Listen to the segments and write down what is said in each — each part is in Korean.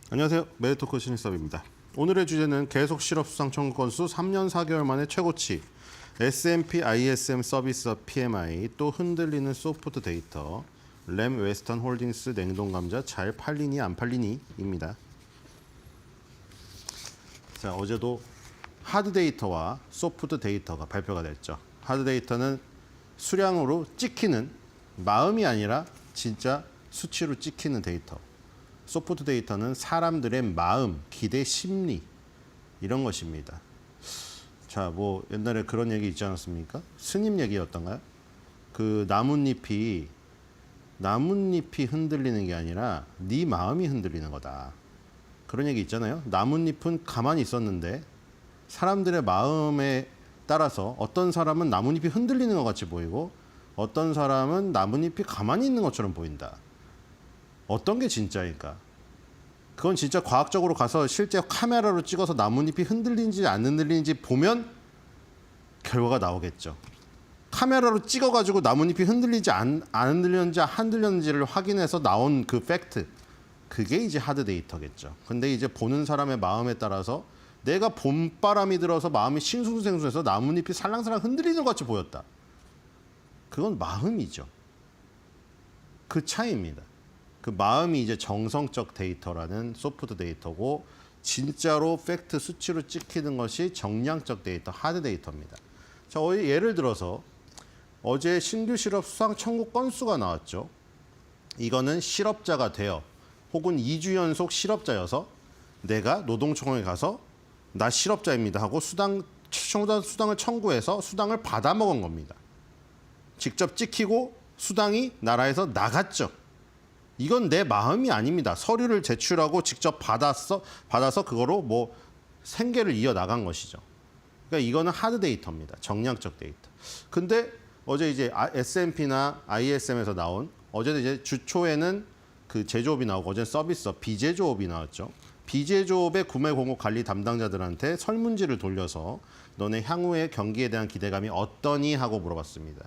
안녕하세요. 메리토크 신입사원입니다. 오늘의 주제는 계속 실업 수상 청구 건수 3년 4개월 만에 최고치, S&P ISM 서비스 PMI, 또 흔들리는 소프트 데이터, 램 웨스턴 홀딩스 냉동 감자 잘 팔리니 안 팔리니 입니다. 자, 어제도 하드 데이터와 소프트 데이터가 발표가 됐죠. 하드 데이터는 수량으로 찍히는, 마음이 아니라 진짜 수치로 찍히는 데이터. 소프트 데이터는 사람들의 마음, 기대, 심리 이런 것입니다. 자, 뭐 옛날에 그런 얘기 있지 않았습니까? 스님 얘기였던가요? 그 나뭇잎이 흔들리는 게 아니라 네 마음이 흔들리는 거다. 그런 얘기 있잖아요. 나뭇잎은 가만히 있었는데 사람들의 마음에 따라서 어떤 사람은 나뭇잎이 흔들리는 것 같이 보이고 어떤 사람은 나뭇잎이 가만히 있는 것처럼 보인다. 어떤 게 진짜일까? 그건 진짜 과학적으로 가서 실제 카메라로 찍어서 나뭇잎이 흔들리는지 안 흔들리는지 보면 결과가 나오겠죠. 카메라로 찍어가지고 나뭇잎이 흔들리지 안 흔들렸는지를 확인해서 나온 그 팩트, 그게 이제 하드 데이터겠죠. 근데 이제 보는 사람의 마음에 따라서 내가 봄바람이 들어서 마음이 싱숭생숭해서 나뭇잎이 살랑살랑 흔들리는 것 같이 보였다. 그건 마음이죠. 그 차이입니다. 그 마음이 이제 정성적 데이터라는 소프트 데이터고 진짜로 팩트 수치로 찍히는 것이 정량적 데이터, 하드 데이터입니다. 자, 예를 들어서 어제 신규 실업 수상 청구 건수가 나왔죠. 이거는 실업자가 되어 혹은 2주 연속 실업자여서 내가 노동청에 가서 나 실업자입니다 하고 수당을 청구해서 수당을 받아먹은 겁니다. 직접 찍히고 수당이 나라에서 나갔죠. 이건 내 마음이 아닙니다. 서류를 제출하고 직접 받아서 그거로 뭐 생계를 이어나간 것이죠. 그러니까 이거는 하드 데이터입니다. 정량적 데이터. 근데 어제 이제 S&P나 ISM에서 나온, 어제는 이제 주초에는 그 제조업이 나오고 어제는 서비스업, 비제조업이 나왔죠. 비제조업의 구매 공급 관리 담당자들한테 설문지를 돌려서 너네 향후의 경기에 대한 기대감이 어떠니 하고 물어봤습니다.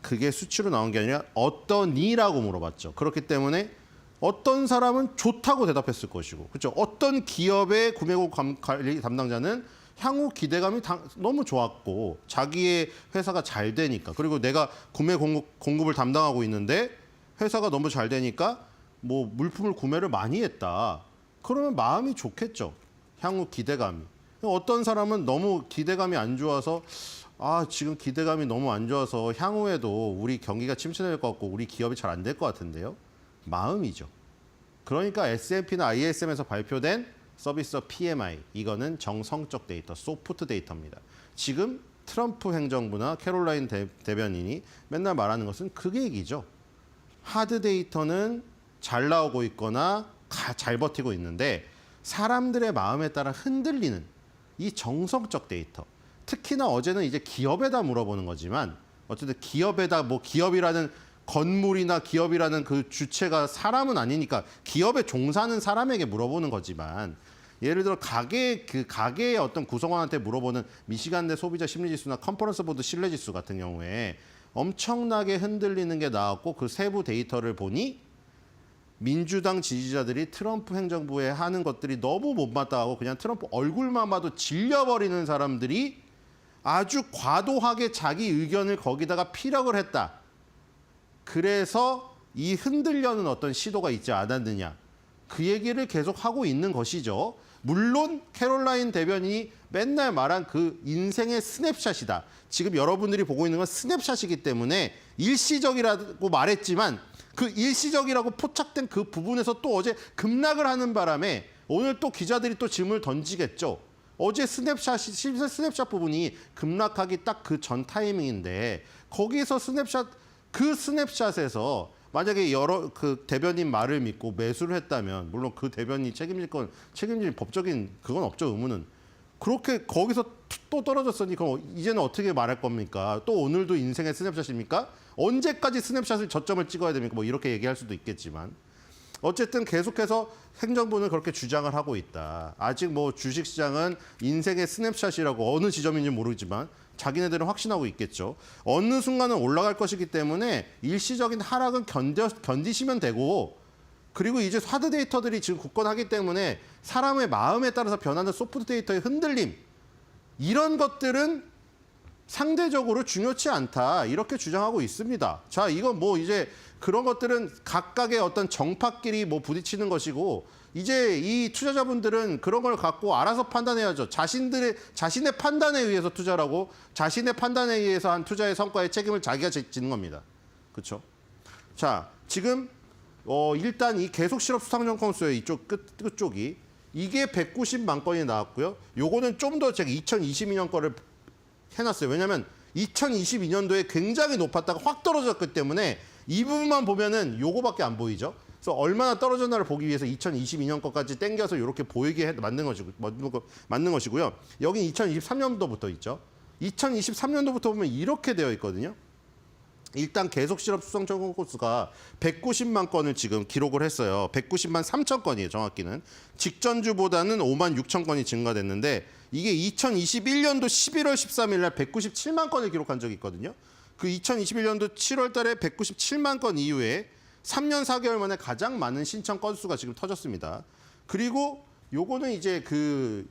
그게 수치로 나온 게 아니라 어떠니라고 물어봤죠. 그렇기 때문에 어떤 사람은 좋다고 대답했을 것이고, 그렇죠? 어떤 기업의 구매공급 관리 담당자는 향후 기대감이 너무 좋았고 자기의 회사가 잘 되니까, 그리고 내가 구매 공급을 담당하고 있는데 회사가 너무 잘 되니까 뭐 물품을 구매를 많이 했다. 그러면 마음이 좋겠죠. 향후 기대감이. 어떤 사람은 너무 기대감이 안 좋아서 지금 기대감이 너무 안 좋아서 향후에도 우리 경기가 침체될 것 같고 우리 기업이 잘 안 될 것 같은데요. 마음이죠. 그러니까 S&P나 ISM에서 발표된 서비스 PMI, 이거는 정성적 데이터, 소프트 데이터입니다. 지금 트럼프 행정부나 캐롤라인 대변인이 맨날 말하는 것은 그 얘기죠. 하드 데이터는 잘 나오고 있거나 잘 버티고 있는데 사람들의 마음에 따라 흔들리는 이 정성적 데이터. 특히나 어제는 이제 기업에다 물어보는 거지만 어쨌든 기업에다 뭐 기업이라는 건물이나 기업이라는 그 주체가 사람은 아니니까 기업에 종사하는 사람에게 물어보는 거지만 예를 들어 가게의 어떤 구성원한테 물어보는 미시간대 소비자 심리지수나 컨퍼런스 보드 신뢰지수 같은 경우에 엄청나게 흔들리는 게 나왔고 그 세부 데이터를 보니 민주당 지지자들이 트럼프 행정부에 하는 것들이 너무 못마땅하고 그냥 트럼프 얼굴만 봐도 질려버리는 사람들이 아주 과도하게 자기 의견을 거기다가 피력을 했다. 그래서 이 흔들려는 어떤 시도가 있지 않았느냐. 그 얘기를 계속 하고 있는 것이죠. 물론 캐롤라인 대변인이 맨날 말한 그 인생의 스냅샷이다. 지금 여러분들이 보고 있는 건 스냅샷이기 때문에 일시적이라고 말했지만 그 일시적이라고 포착된 그 부분에서 또 어제 급락을 하는 바람에 오늘 또 기자들이 또 질문을 던지겠죠. 어제 스냅샷 부분이 급락하기 딱 그 전 타이밍인데 거기서 그 스냅샷에서 만약에 그 대변인 말을 믿고 매수를 했다면 물론 그 대변인이 책임질 법적인 그건 없죠, 의무는. 그렇게 거기서 또 떨어졌으니 그럼 이제는 어떻게 말할 겁니까? 또 오늘도 인생의 스냅샷입니까? 언제까지 스냅샷을 저점을 찍어야 됩니까? 뭐 이렇게 얘기할 수도 있겠지만 어쨌든 계속해서 행정부는 그렇게 주장을 하고 있다. 아직 뭐 주식시장은 인생의 스냅샷이라고 어느 지점인지 모르지만 자기네들은 확신하고 있겠죠. 어느 순간은 올라갈 것이기 때문에 일시적인 하락은 견디시면 되고 그리고 이제 하드 데이터들이 지금 굳건하기 때문에 사람의 마음에 따라서 변하는 소프트 데이터의 흔들림, 이런 것들은 상대적으로 중요치 않다, 이렇게 주장하고 있습니다. 자, 이건 뭐 이제 그런 것들은 각각의 어떤 정파끼리 뭐 부딪히는 것이고, 이제 이 투자자분들은 그런 걸 갖고 알아서 판단해야죠. 자신의 판단에 의해서 투자라고, 자신의 판단에 의해서 한 투자의 성과의 책임을 자기가 지는 겁니다. 그렇죠? 자, 지금 일단 이 계속 실업 수상정 건수의 이쪽 끝쪽이 이게 190만 건이 나왔고요. 요거는 좀 더 제가 2022년 거를 해놨어요. 왜냐하면 2022년도에 굉장히 높았다가 확 떨어졌기 때문에 이 부분만 보면은 요거밖에 안 보이죠. 그래서 얼마나 떨어졌나를 보기 위해서 2022년 거까지 땡겨서 이렇게 보이게 만든 것이고요. 여기 2023년도부터 있죠. 2023년도부터 보면 이렇게 되어 있거든요. 일단 계속 실업 수상 청구 건수가 190만 건을 지금 기록을 했어요. 190만 3천 건이에요, 정확히는. 직전주보다는 5만 6천 건이 증가됐는데, 이게 2021년도 11월 13일 날 197만 건을 기록한 적이 있거든요. 그 2021년도 7월 달에 197만 건 이후에 3년 4개월 만에 가장 많은 신청 건수가 지금 터졌습니다. 그리고 요거는 이제 그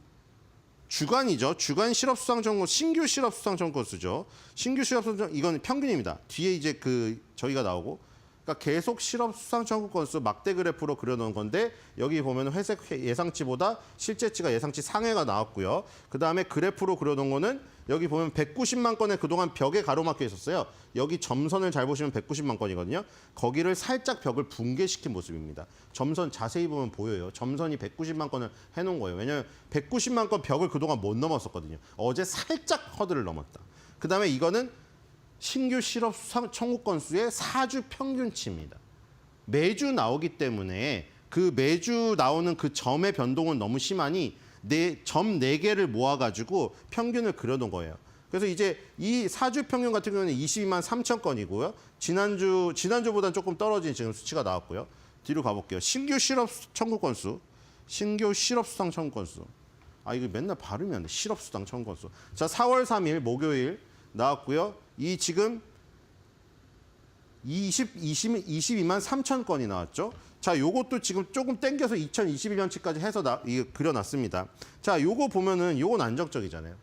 주간이죠. 주간 실업 수상 청구, 신규 실업 수상 청구 건수죠. 신규 실업 수상, 이건 평균입니다. 뒤에 이제 그 저희가 나오고, 그러니까 계속 실업 수상 청구 건수 막대 그래프로 그려놓은 건데, 여기 보면 회색 예상치보다 실제치가 예상치 상회가 나왔고요. 그 다음에 그래프로 그려놓은 거는 여기 보면 190만 건에 그동안 벽에 가로막혀 있었어요. 여기 점선을 잘 보시면 190만 건이거든요. 거기를 살짝 벽을 붕괴시킨 모습입니다. 점선 자세히 보면 보여요. 점선이 190만 건을 해놓은 거예요. 왜냐하면 190만 건 벽을 그동안 못 넘었었거든요. 어제 살짝 허들을 넘었다. 그 다음에 이거는 신규 실업 수상 청구 건수의 4주 평균치입니다. 매주 나오기 때문에 그 매주 나오는 그 점의 변동은 너무 심하니 점 4개를 모아가지고 평균을 그려놓은 거예요. 그래서 이제 이 4주 평균 같은 경우는 22만 3천 건이고요. 지난주보다는 조금 떨어진 지금 수치가 나왔고요. 뒤로 가볼게요. 신규 실업 청구 건수, 신규 실업 수상 청구 건수. 아, 이거 맨날 발음이 안 돼. 실업 수상 청구 건수. 자, 4월 3일 목요일 나왔고요. 이 지금 22만 3천 건이 나왔죠. 자, 요것도 지금 조금 땡겨서 2021년치까지 해서 그려놨습니다. 자, 요거 보면은 요건 안정적이잖아요.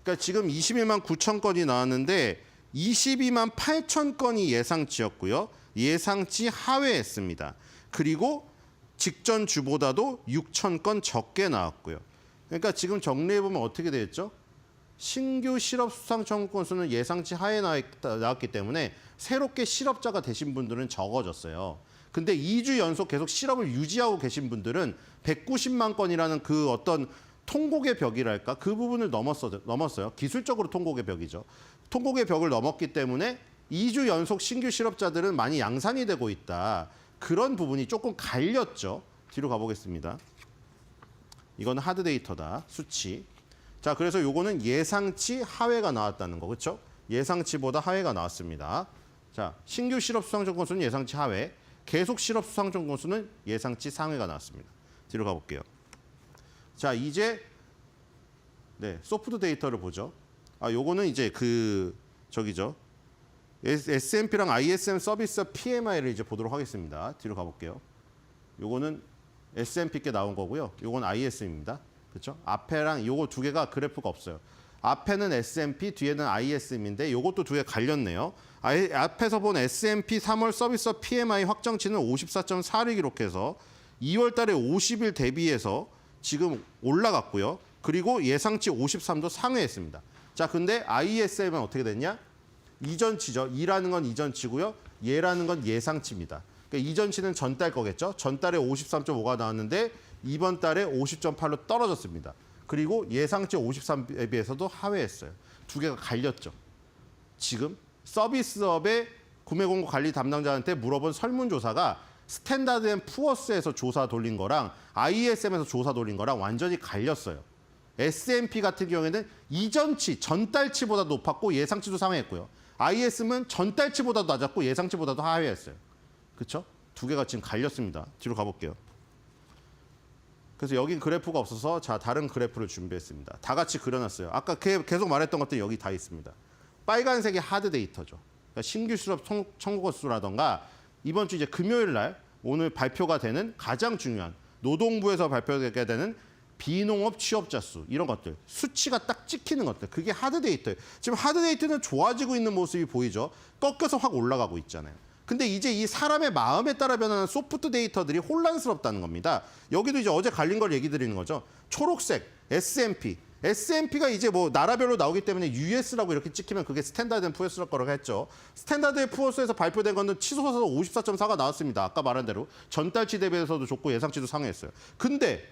그러니까 지금 21만 9천 건이 나왔는데 22만 8천 건이 예상치였고요. 예상치 하회했습니다. 그리고 직전 주보다도 6천 건 적게 나왔고요. 그러니까 지금 정리해보면 어떻게 되었죠? 신규 실업 수상 청구 건수는 예상치 하에 나왔기 때문에 새롭게 실업자가 되신 분들은 적어졌어요. 근데 2주 연속 계속 실업을 유지하고 계신 분들은 190만 건이라는 그 어떤 통곡의 벽이랄까? 그 부분을 넘었어요. 기술적으로 통곡의 벽이죠. 통곡의 벽을 넘었기 때문에 2주 연속 신규 실업자들은 많이 양산이 되고 있다. 그런 부분이 조금 갈렸죠. 뒤로 가보겠습니다. 이건 하드 데이터다. 수치. 자, 그래서 요거는 예상치 하회가 나왔다는 거. 그렇죠? 예상치보다 하회가 나왔습니다. 자, 신규 실업 수상 청구 건수는 예상치 하회. 계속 실업 수상 청구 건수는 예상치 상회가 나왔습니다. 뒤로 가볼게요. 자, 이제 소프트 데이터를 보죠. 아, 요거는 이제 저기죠. S&P랑 ISM 서비스 PMI를 이제 보도록 하겠습니다. 뒤로 가볼게요. 요거는 S&P께 나온 거고요. 요건 ISM입니다. 그렇죠? 앞에랑 요거 두 개가 그래프가 없어요. 앞에는 S&P, 뒤에는 ISM인데 요것도 두 개 갈렸네요. 앞에서 본 S&P 3월 서비스 PMI 확정치는 54.4를 기록해서 2월 달에 50일 대비해서 지금 올라갔고요. 그리고 예상치 53도 상회했습니다. 자, 근데 ISM은 어떻게 됐냐? 이전치죠. 이라는 건 이전치고요. 얘라는 건 예상치입니다. 그러니까 이전치는 전달 거겠죠. 전달에 53.5가 나왔는데 이번 달에 50.8로 떨어졌습니다. 그리고 예상치 53에 비해서도 하회했어요. 두 개가 갈렸죠. 지금 서비스업의 구매 공고 관리 담당자한테 물어본 설문조사가 스탠다드 앤 푸어스에서 조사 돌린 거랑 ISM에서 조사 돌린 거랑 완전히 갈렸어요. S&P 같은 경우에는 이전치, 전달치보다 높았고 예상치도 상회했고요. ISM은 전달치보다도 낮았고 예상치보다도 하회했어요. 그렇죠? 두 개가 지금 갈렸습니다. 뒤로 가볼게요. 그래서 여기 그래프가 없어서 자, 다른 그래프를 준비했습니다. 다 같이 그려놨어요. 아까 계속 말했던 것들이 여기 다 있습니다. 빨간색이 하드 데이터죠. 그러니까 신규 실업 청구 건수라던가 이번 주 이제 금요일 날 오늘 발표가 되는 가장 중요한 노동부에서 발표되게 되는 비농업 취업자 수 이런 것들 수치가 딱 찍히는 것들 그게 하드 데이터예요. 지금 하드 데이터는 좋아지고 있는 모습이 보이죠. 꺾여서 확 올라가고 있잖아요. 근데 이제 이 사람의 마음에 따라 변하는 소프트 데이터들이 혼란스럽다는 겁니다. 여기도 이제 어제 갈린 걸 얘기 드리는 거죠. 초록색 S&P. S&P가 이제 뭐 나라별로 나오기 때문에 US라고 이렇게 찍히면 그게 스탠다드 앤 푸어스 거라고 했죠. 스탠다드 앤 푸어스에서 발표된 거는 치솟아서 54.4가 나왔습니다. 아까 말한 대로 전달치 대비해서도 좋고 예상치도 상회했어요. 근데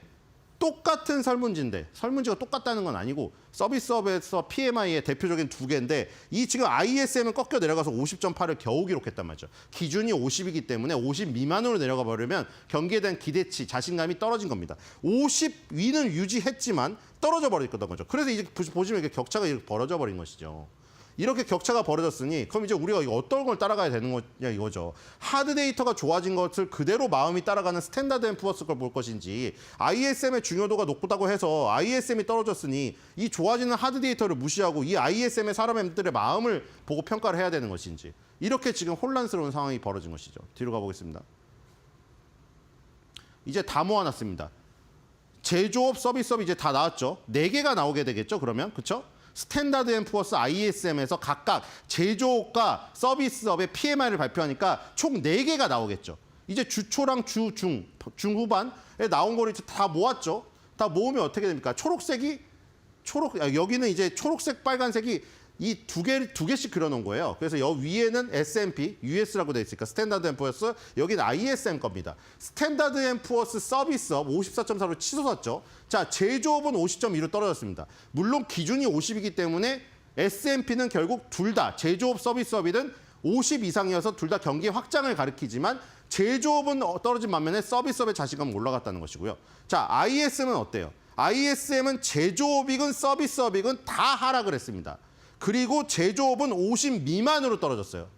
똑같은 설문지인데 설문지가 똑같다는 건 아니고 서비스업에서 PMI의 대표적인 두 개인데 이 지금 ISM은 꺾여 내려가서 50.8을 겨우 기록했단 말이죠. 기준이 50이기 때문에 50 미만으로 내려가 버리면 경기에 대한 기대치, 자신감이 떨어진 겁니다. 50 위는 유지했지만 떨어져 버렸던 거죠. 그래서 이제 보시면 이렇게 격차가 이렇게 벌어져 버린 것이죠. 이렇게 격차가 벌어졌으니 그럼 이제 우리가 어떤 걸 따라가야 되는 거냐 이거죠. 하드 데이터가 좋아진 것을 그대로 마음이 따라가는 스탠다드 앤 푸어스 걸 볼 것인지 ISM의 중요도가 높다고 해서 ISM이 떨어졌으니 이 좋아지는 하드 데이터를 무시하고 이 ISM의 사람들의 마음을 보고 평가를 해야 되는 것인지 이렇게 지금 혼란스러운 상황이 벌어진 것이죠. 뒤로 가보겠습니다. 이제 다 모아놨습니다. 제조업, 서비스업 이제 다 나왔죠. 4개가 나오게 되겠죠. 그러면 그렇죠? 스탠다드 앤 푸어스 ISM에서 각각 제조업과 서비스업의 PMI를 발표하니까 총 4개가 나오겠죠. 이제 주초랑 중후반에 나온 거를 다 모았죠. 다 모으면 어떻게 됩니까? 여기는 이제 초록색, 빨간색이 이 두 개씩 그려놓은 거예요. 그래서 여기 위에는 S&P, US라고 돼 있으니까 스탠다드 앤 푸어스, 여기는 ISM 겁니다. 스탠다드 앤 푸어스 서비스업 54.4로 치솟았죠. 자, 제조업은 50.2로 떨어졌습니다. 물론 기준이 50이기 때문에 S&P는 결국 둘 다 제조업, 서비스업이든 50 이상이어서 둘 다 경기 확장을 가리키지만 제조업은 떨어진 반면에 서비스업의 자신감은 올라갔다는 것이고요. 자, ISM은 어때요? ISM은 제조업이건 서비스업이건 다 하락을 했습니다. 그리고 제조업은 50 미만으로 떨어졌어요.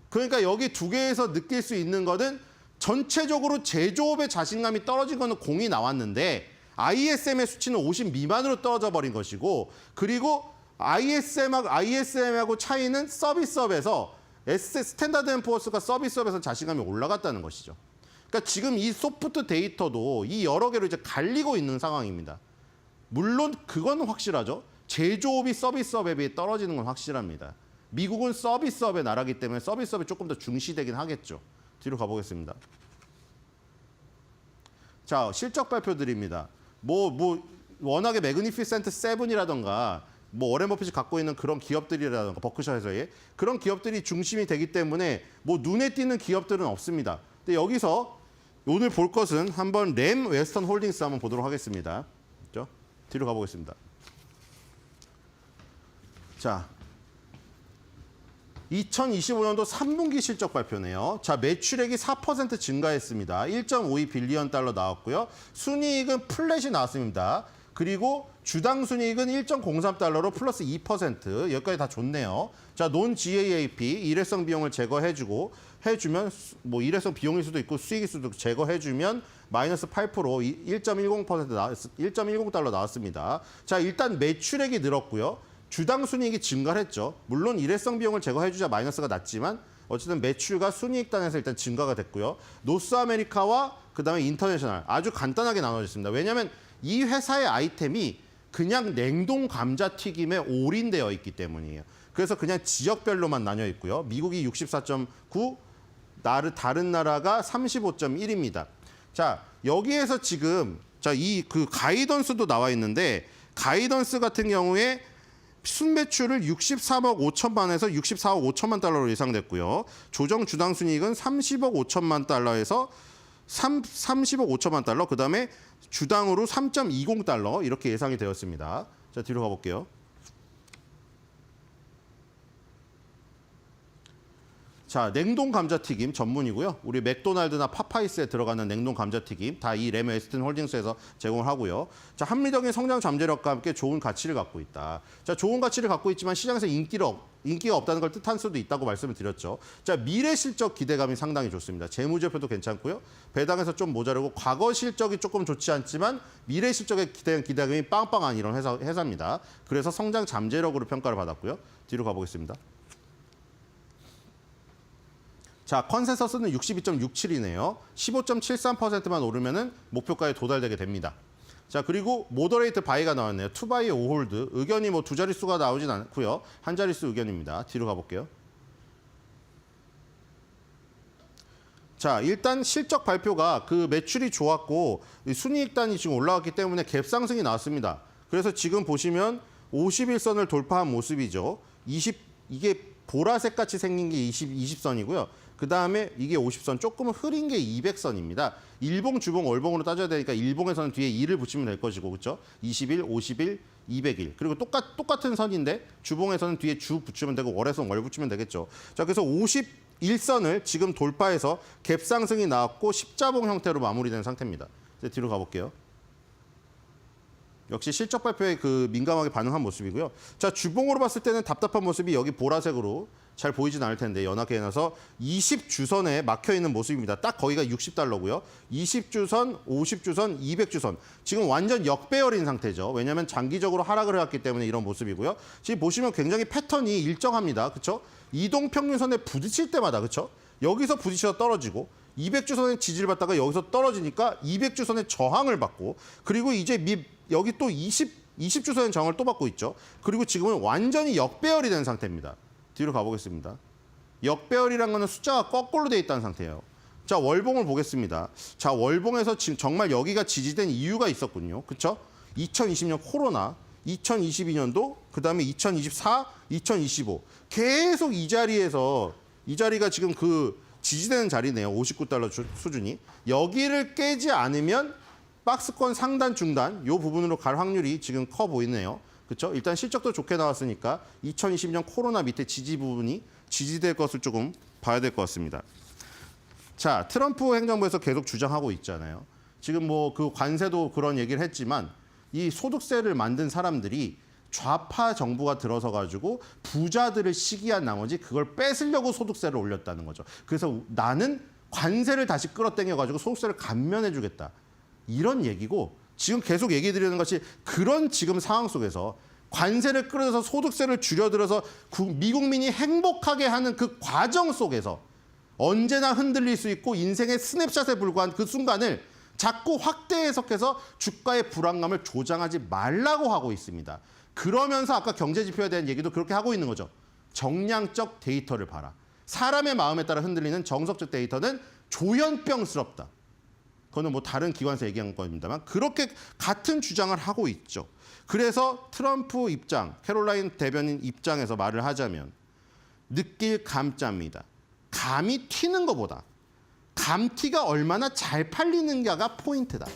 그러니까 여기 두 개에서 느낄 수 있는 것은 전체적으로 제조업의 자신감이 떨어진 거는 공이 나왔는데 ISM의 수치는 50 미만으로 떨어져 버린 것이고 그리고 ISM하고 차이는 서비스업에서 스탠다드 앤 푸어스가 서비스업에서 자신감이 올라갔다는 것이죠. 그러니까 지금 이 소프트 데이터도 이 여러 개로 이제 갈리고 있는 상황입니다. 물론 그건 확실하죠. 제조업이 서비스업에 비해 떨어지는 건 확실합니다. 미국은 서비스업의 나라이기 때문에 서비스업이 조금 더 중시되긴 하겠죠. 뒤로 가보겠습니다. 자, 실적 발표드립니다. 워낙에 매그니피센트 7이라던가 워렌 버핏이 갖고 있는 그런 기업들이라던가 버크셔에서의 그런 기업들이 중심이 되기 때문에 눈에 띄는 기업들은 없습니다. 근데 여기서 오늘 볼 것은 한번 램 웨스턴 홀딩스 한번 보도록 하겠습니다. 그렇죠? 뒤로 가보겠습니다. 자, 2025년도 3분기 실적 발표네요. 자, 매출액이 4% 증가했습니다. 1.52 빌리언 달러 나왔고요. 순이익은 플랫이 나왔습니다. 그리고 주당 순이익은 1.03 달러로 플러스 2%. 여기까지 다 좋네요. 자, 논 GAAP 일회성 비용을 제거해주면 일회성 비용일 수도 있고 수익일 수도 제거해주면 마이너스 8% 1.10 달러 나왔습니다. 자, 일단 매출액이 늘었고요. 주당 순이익이 증가를 했죠. 물론 일회성 비용을 제거해주자 마이너스가 났지만 어쨌든 매출과 순이익단에서 일단 증가가 됐고요. 노스 아메리카와 그다음에 인터내셔널 아주 간단하게 나눠졌습니다. 왜냐하면 이 회사의 아이템이 그냥 냉동 감자튀김에 올인되어 있기 때문이에요. 그래서 그냥 지역별로만 나뉘어 있고요. 미국이 64.9, 다른 나라가 35.1입니다. 자, 여기에서 지금 이 가이던스도 나와 있는데 가이던스 같은 경우에 순매출을 63억 5천만에서 64억 5천만 달러로 예상됐고요. 조정 주당 순이익은 30억 5천만 달러에서 30억 5천만 달러, 그다음에 주당으로 3.20 달러 이렇게 예상이 되었습니다. 자, 뒤로 가볼게요. 자, 냉동 감자튀김 전문이고요. 우리 맥도날드나 파파이스에 들어가는 냉동 감자튀김 다 이 램 웨스턴 홀딩스에서 제공을 하고요. 자, 합리적인 성장 잠재력과 함께 좋은 가치를 갖고 있다. 자, 좋은 가치를 갖고 있지만 시장에서 인기가 없다는 걸 뜻할 수도 있다고 말씀을 드렸죠. 자, 미래 실적 기대감이 상당히 좋습니다. 재무제표도 괜찮고요. 배당에서 좀 모자르고 과거 실적이 조금 좋지 않지만 미래 실적에 대한 기대감이 빵빵한 이런 회사입니다. 그래서 성장 잠재력으로 평가를 받았고요. 뒤로 가보겠습니다. 자, 컨센서스는 62.67이네요. 15.73%만 오르면은 목표가에 도달되게 됩니다. 자, 그리고 모더레이트 바이가 나왔네요. 투바이 5홀드. 의견이 뭐 두 자릿수가 나오진 않고요. 한 자릿수 의견입니다. 뒤로 가볼게요. 자, 일단 실적 발표가 그 매출이 좋았고 순이익단이 지금 올라왔기 때문에 갭 상승이 나왔습니다. 그래서 지금 보시면 51선을 돌파한 모습이죠. 이게 보라색 같이 생긴 게 20선이고요. 그 다음에 이게 50선, 조금 흐린 게 200선입니다. 일봉, 주봉, 월봉으로 따져야 되니까 일봉에서는 뒤에 2를 붙이면 될 것이고, 그렇죠? 21, 51, 201. 그리고 똑같은 선인데 주봉에서는 뒤에 주 붙이면 되고 월에서는 월 붙이면 되겠죠. 자, 그래서 51선을 지금 돌파해서 갭 상승이 나왔고 십자봉 형태로 마무리된 상태입니다. 이제 뒤로 가볼게요. 역시 실적 발표에 그 민감하게 반응한 모습이고요. 자, 주봉으로 봤을 때는 답답한 모습이 여기 보라색으로 잘 보이진 않을 텐데 연하게 해놔서 20주선에 막혀 있는 모습입니다. 딱 거기가 60달러고요. 20주선, 50주선, 200주선. 지금 완전 역배열인 상태죠. 왜냐하면 장기적으로 하락을 해왔기 때문에 이런 모습이고요. 지금 보시면 굉장히 패턴이 일정합니다. 그렇죠? 이동평균선에 부딪힐 때마다 그렇죠? 여기서 부딪혀서 떨어지고 200주선에 지지를 받다가 여기서 떨어지니까 200주선에 저항을 받고 그리고 이제 여기 또 20주선의 저항을 또 받고 있죠. 그리고 지금은 완전히 역배열이 된 상태입니다. 뒤로 가보겠습니다. 역배열이란 거는 숫자가 거꾸로 돼 있다는 상태예요. 자, 월봉을 보겠습니다. 자, 월봉에서 지금 정말 여기가 지지된 이유가 있었군요. 그렇죠? 2020년 코로나, 2022년도, 그다음에 2024, 2025 계속 이 자리가 지금 그 지지되는 자리네요. 59달러 수준이. 여기를 깨지 않으면 박스권 상단 중단 이 부분으로 갈 확률이 지금 커 보이네요. 그렇죠? 일단 실적도 좋게 나왔으니까 2020년 코로나 밑에 지지 부분이 지지될 것을 조금 봐야 될 것 같습니다. 자, 트럼프 행정부에서 계속 주장하고 있잖아요. 지금 뭐 그 관세도 그런 얘기를 했지만 이 소득세를 만든 사람들이 좌파 정부가 들어서 가지고 부자들을 시기한 나머지 그걸 뺏으려고 소득세를 올렸다는 거죠. 그래서 나는 관세를 다시 끌어당겨 가지고 소득세를 감면해 주겠다. 이런 얘기고 지금 계속 얘기 드리는 것이 그런 지금 상황 속에서 관세를 끌어들여서 소득세를 줄여들어서 미국민이 행복하게 하는 그 과정 속에서 언제나 흔들릴 수 있고 인생의 스냅샷에 불과한 그 순간을 자꾸 확대 해석해서 주가의 불안감을 조장하지 말라고 하고 있습니다. 그러면서 아까 경제 지표에 대한 얘기도 그렇게 하고 있는 거죠. 정량적 데이터를 봐라. 사람의 마음에 따라 흔들리는 정석적 데이터는 조현병스럽다. 그거는 뭐 다른 기관에서 얘기한 겁니다만 그렇게 같은 주장을 하고 있죠. 그래서 트럼프 입장, 캐롤라인 대변인 입장에서 말을 하자면 느낄 감자입니다. 감이 튀는 것보다 감튀가 얼마나 잘 팔리는가가 포인트다.